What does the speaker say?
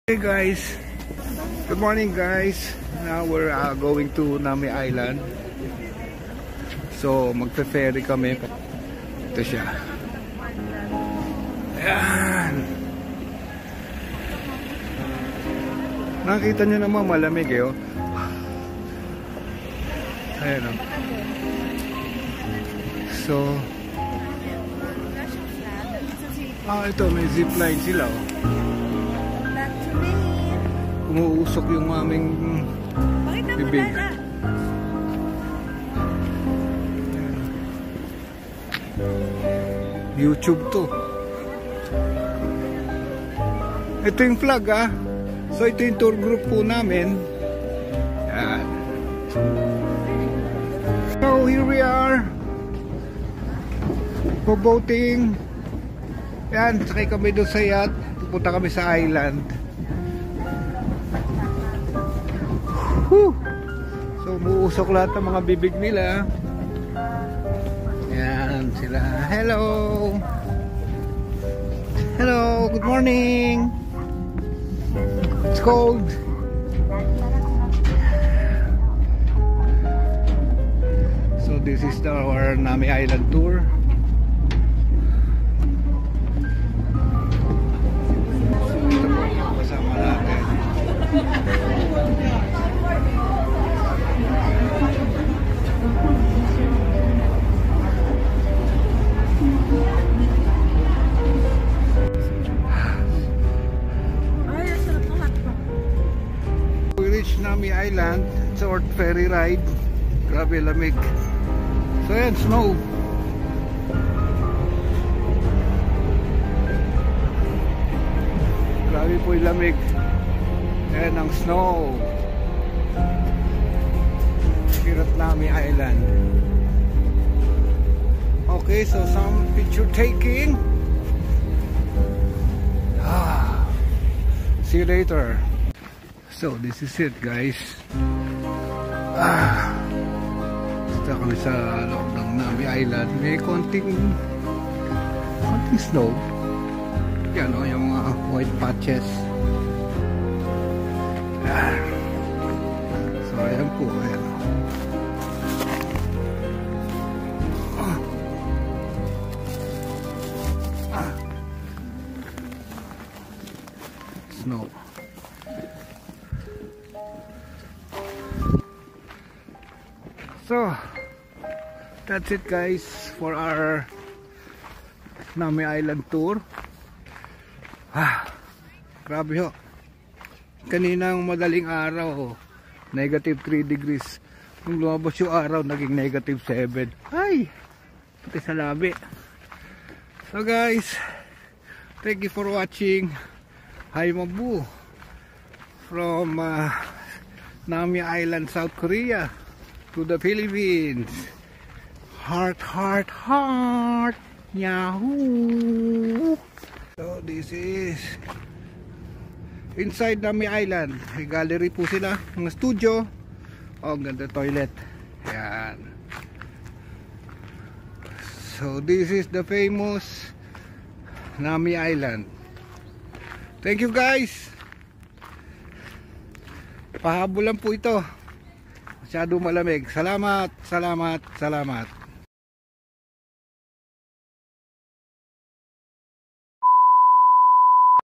Hey guys, good morning guys. Now we're going to Nami Island. So magpe-ferry kami. Ito siya. Ayan. Nakita nyo naman malamig eh. Oh. Ayan oh. So ito may zipline sila oh. Umuusok yung aming bibig. YouTube to. Ito yung flag ah. So ito yung tour group po namin. Yan. So here we are. Po-boating. Yan, sakay kami doon sa yacht. Pupunta kami sa island. So umuusok lahat ng mga bibig nila. Yan sila. Hello. Hello, good morning. It's cold. So this is our Nami Island tour. Ito po yung kasama natin. Nami Island, short ferry ride. Grabe lamig. So yan, snow. Grabe po yung lamig. Ayan ang snow. Hirap Nami Island. Okay, so some picture taking. See you later. So this is it guys. Dito kami sa loob ng Nami Island. May konting snow. Yan o, yung mga white patches. So ayan po, ayan. Snow. So that's it guys for our Nami Island tour. Grabe ho. Kaninang madaling araw negative 3 degrees. Nung lumabas yung araw naging negative 7. Ay! Pati sa labi. So guys, thank you for watching. Hi Mabu from Nami Island, South Korea to the Philippines. Heart, heart, heart. Yahoo! So this is inside Nami Island. May gallery po sila, mga studio. Oh, ganda toilet. Yan. So this is the famous Nami Island. Thank you guys. Pahabol lang po ito. Masyado malamig. Salamat, salamat, salamat.